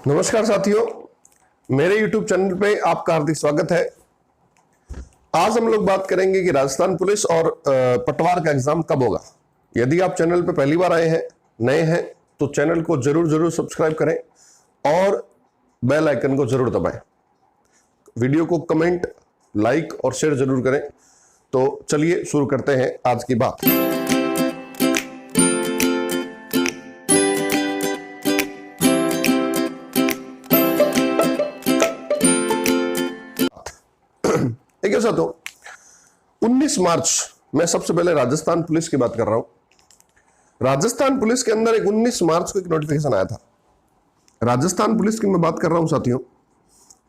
नमस्कार साथियों, मेरे YouTube चैनल पे आपका हार्दिक स्वागत है। आज हम लोग बात करेंगे कि राजस्थान पुलिस और पटवार का एग्जाम कब होगा। यदि आप चैनल पे पहली बार आए हैं, नए हैं, तो चैनल को जरूर सब्सक्राइब करें और बेल आइकन को जरूर दबाएं। वीडियो को कमेंट, लाइक और शेयर जरूर करें। तो चलिए शुरू करते हैं आज की बात। एक ऐसा तो 19 मार्च मैं सबसे पहले राजस्थान पुलिस की बात कर रहा हूं। राजस्थान पुलिस के अंदर एक 19 मार्च को एक नोटिफिकेशन आया था। राजस्थान पुलिस की मैं बात कर रहा हूं साथियों।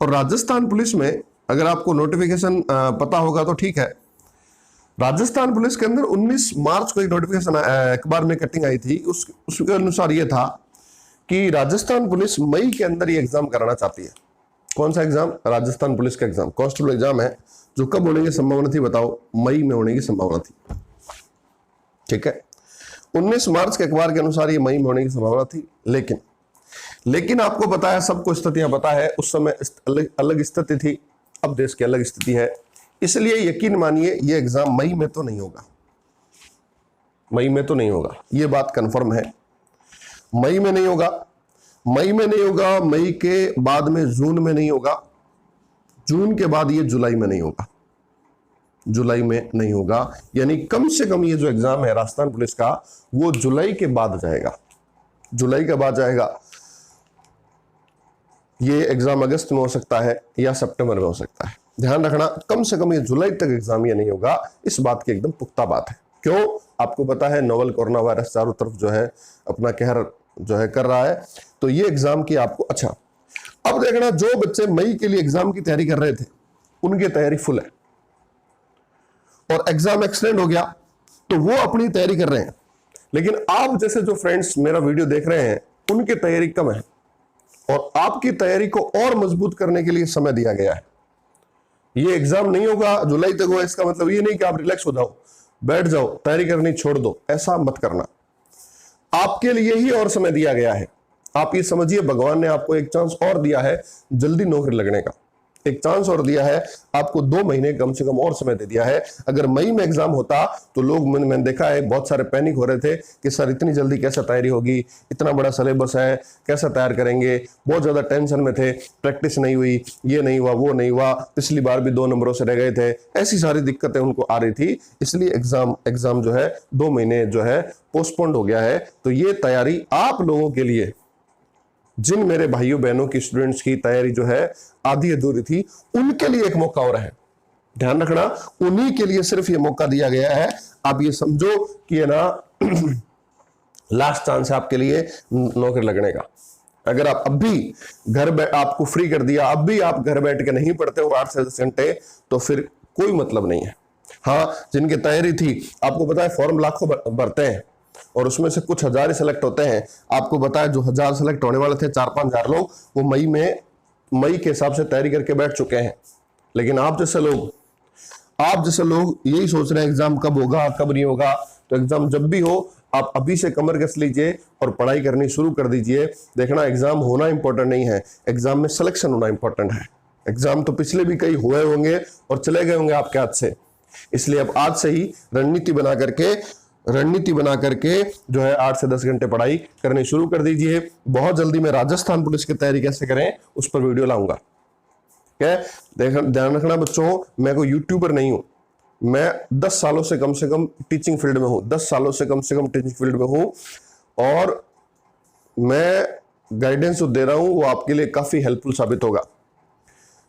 और राजस्थान पुलिस में अगर आपको नोटिफिकेशन पता होगा तो ठीक है। राजस्थान पुलिस के अंदर 19 मार्च को एक नोटिफिकेशन अखबार में कटिंग आई थी। उसके अनुसार यह था कि राजस्थान पुलिस मई के अंदर ये एग्जाम कराना चाहती है। कौन सा एग्जाम? राजस्थान पुलिस का एग्जाम, कांस्टेबल एग्जाम है, जो कब होने की संभावना थी बताओ? मई में होने की संभावना थी। ठीक है, 19 मार्च के अखबार के अनुसार ये मई में होने की संभावना थी। लेकिन आपको पता है, सबको स्थितियां पता है, उस समय अलग स्थिति थी, अब देश की अलग स्थिति है। इसलिए यकीन मानिए ये एग्जाम मई में तो नहीं होगा। मई में तो नहीं होगा, ये बात कंफर्म है। मई में नहीं होगा। मई में नहीं होगा, मई के बाद में जून में नहीं होगा, जून के बाद ये जुलाई में नहीं होगा, जुलाई में नहीं होगा। यानी कम से कम ये जो एग्जाम है राजस्थान पुलिस का, वो जुलाई के बाद जाएगा। जुलाई के बाद जाएगा। ये एग्जाम अगस्त में हो सकता है या सितंबर में हो सकता है। ध्यान रखना, कम से कम ये जुलाई तक एग्जाम ये नहीं होगा। इस बात की एकदम पुख्ता बात है। क्यों? आपको पता है नोवेल कोरोना वायरस चारों तरफ जो है अपना कहर जो है कर रहा है। तो ये एग्जाम की आपको, अच्छा अब देखना, जो बच्चे मई के लिए एग्जाम की तैयारी कर रहे थे उनकी तैयारी फुल है और एग्जाम एक्सीडेंट हो गया तो वो अपनी तैयारी कर रहे हैं। लेकिन आप जैसे जो फ्रेंड्स मेरा वीडियो देख रहे हैं उनकी तैयारी कम है और आपकी तैयारी को और मजबूत करने के लिए समय दिया गया है। ये एग्जाम नहीं होगा, जुलाई तक होगा, इसका मतलब ये नहीं कि आप रिलैक्स हो जाओ, बैठ जाओ, तैयारी करनी छोड़ दो, ऐसा मत करना। आपके लिए ही और समय दिया गया है। आप ये समझिए, भगवान ने आपको एक चांस और दिया है जल्दी नौकरी लगने का, एक चांस और दिया है आपको। 2 महीने कम से कम और समय दे दिया है। अगर मई में एग्जाम होता तो लोग, मैंने देखा है, बहुत सारे पैनिक हो रहे थे कि सर इतनी जल्दी कैसे तैयारी होगी, इतना बड़ा सिलेबस है, कैसे तैयार करेंगे। बहुत ज्यादा टेंशन में थे, प्रैक्टिस नहीं हुई, ये नहीं हुआ, वो नहीं हुआ, पिछली बार भी 2 नंबरों से रह गए थे। ऐसी सारी दिक्कतें उनको आ रही थी। इसलिए एग्जाम जो है 2 महीने जो है पोस्टपोन्ड हो गया है। तो ये तैयारी आप लोगों के लिए, जिन मेरे भाइयों बहनों की, स्टूडेंट्स की तैयारी जो है आधी अधूरी थी, उनके लिए एक मौका और है। ध्यान रखना, उन्हीं के लिए सिर्फ ये मौका दिया गया है। आप ये समझो कि ये ना लास्ट चांस है आपके लिए नौकरी लगने का। अगर आप अब भी आपको फ्री कर दिया, अब भी आप घर बैठ के नहीं पढ़ते हो 8 से 10 घंटे, तो फिर कोई मतलब नहीं है। हाँ, जिनकी तैयारी थी, आपको पता है फॉर्म लाखों भरते हैं और उसमें से कुछ हजार ही सिलेक्ट होते हैं। आपको पता है जो 1000 सिलेक्ट होने वाले थे, 4-5 हजार लोग, वो मई के हिसाब से तैयारी करके बैठ चुके हैं। लेकिन आप जैसे लोग यही सोच रहे हैं एग्जाम कब होगा, कब नहीं होगा। तो एग्जाम जब भी हो, आप अभी से कमर कस लीजिए और पढ़ाई करनी शुरू कर दीजिए। देखना, एग्जाम होना इंपॉर्टेंट नहीं है, एग्जाम में सिलेक्शन होना इंपॉर्टेंट है। एग्जाम तो पिछले भी कई हुए होंगे और चले गए होंगे आपके हाथ से। इसलिए अब आज से ही रणनीति बना करके जो है 8 से 10 घंटे पढ़ाई करनी शुरू कर दीजिए। बहुत जल्दी मैं राजस्थान पुलिस की तैयारी कैसे करें उस पर वीडियो लाऊंगा। ध्यान रखना बच्चों, मैं कोई यूट्यूबर नहीं हूं। मैं 10 सालों से कम टीचिंग फील्ड में हूं, 10 सालों से कम टीचिंग फील्ड में हूं और मैं गाइडेंस जो दे रहा हूं वो आपके लिए काफी हेल्पफुल साबित होगा।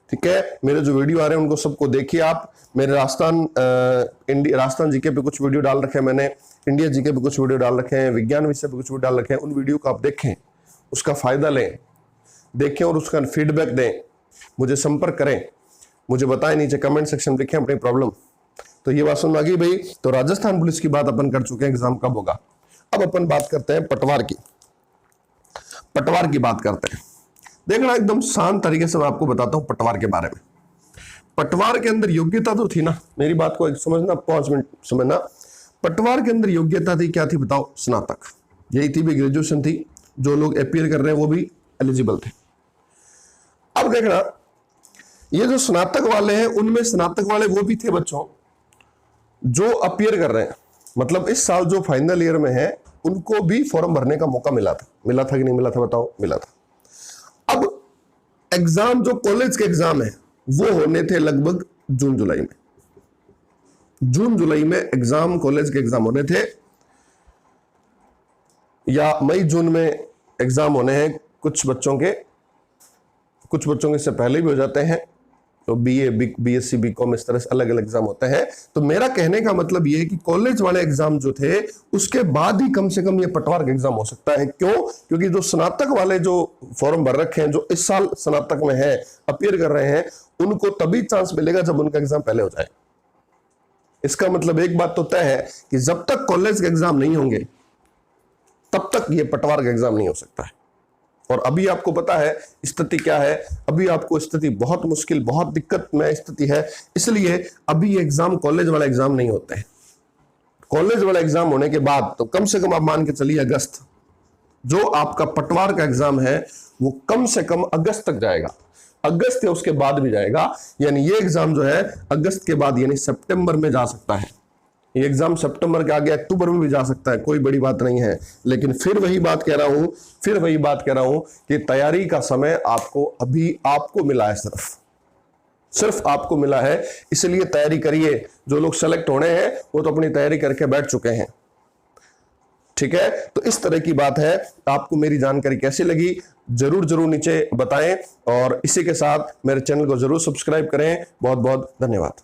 ठीक है, मेरे जो वीडियो आ रहे हैं उनको सबको देखिए आप। मेरे राजस्थान जीके पे कुछ वीडियो डाल रखे हैं मैंने, इंडिया जीके पे कुछ वीडियो डाल रखे हैं, विज्ञान विषय पे कुछ वीडियो डाल रखे हैं। उन वीडियो को आप देखें, उसका फायदा लें, देखें और उसका फीडबैक दें। मुझे संपर्क करें, मुझे बताएं, नीचे कमेंट सेक्शन में लिखें अपनी प्रॉब्लम। तो ये बात समझ आ गई भाई। तो राजस्थान पुलिस की बात अपन कर चुके हैं, एग्जाम कब होगा। अब अपन बात करते हैं पटवार की बात करते हैं। देखना, एकदम शांत तरीके से मैं आपको बताता हूं पटवार के बारे में। पटवार के अंदर योग्यता तो थी ना, मेरी बात को समझना, 5 मिनट समझना। पटवार के अंदर योग्यता थी, क्या थी बताओ? स्नातक। यही थी भी, ग्रेजुएशन थी। जो लोग अपीयर कर रहे हैं वो भी एलिजिबल थे। अब देखना, ये जो स्नातक वाले हैं उनमें स्नातक वाले वो भी थे बच्चों जो अपीयर कर रहे हैं, मतलब इस साल जो फाइनल ईयर में है उनको भी फॉर्म भरने का मौका मिला था कि नहीं मिला था, बताओ? मिला था। अब एग्जाम जो कॉलेज के एग्जाम है वो होने थे लगभग जून जुलाई में। जून जुलाई में एग्जाम, कॉलेज के एग्जाम होने थे, या मई जून में एग्जाम होने हैं। कुछ बच्चों के इससे पहले भी हो जाते हैं, तो बीए, बीएससी, बीकॉम, इस तरह से अलग अलग एग्जाम होते हैं। तो मेरा कहने का मतलब ये है कि कॉलेज वाले एग्जाम जो थे उसके बाद ही कम से कम ये पटवार का एग्जाम हो सकता है। क्यों? क्योंकि जो स्नातक वाले जो फॉर्म भर रखे हैं, जो इस साल स्नातक में है, अपीयर कर रहे हैं, उनको तभी चांस मिलेगा जब उनका एग्जाम पहले हो जाए। इसका मतलब एक बात तो तय है कि जब तक कॉलेज के एग्जाम नहीं होंगे तब तक ये पटवार का एग्जाम नहीं हो सकता है। और अभी आपको पता है स्थिति क्या है, अभी आपको स्थिति बहुत मुश्किल, बहुत दिक्कत में स्थिति है, इसलिए अभी एग्जाम, कॉलेज वाला एग्जाम नहीं होते हैं। कॉलेज वाला एग्जाम होने के बाद तो कम से कम आप मान के चलिए अगस्त, जो आपका पटवार का एग्जाम है वो कम से कम अगस्त तक जाएगा, अगस्त या उसके बाद भी जाएगा। यानी ये एग्जाम जो है अगस्त के बाद यानी सितंबर में जा सकता है। ये एग्जाम सितंबर के आगे अक्टूबर में भी जा सकता है, कोई बड़ी बात नहीं है। लेकिन फिर वही बात कह रहा हूं कि तैयारी का समय आपको मिला है, सिर्फ आपको मिला है, इसलिए तैयारी करिए। जो लोग सेलेक्ट होने हैं वो तो अपनी तैयारी करके बैठ चुके हैं। ठीक है, तो इस तरह की बात है। आपको मेरी जानकारी कैसी लगी जरूर नीचे बताएं, और इसी के साथ मेरे चैनल को जरूर सब्सक्राइब करें। बहुत बहुत धन्यवाद।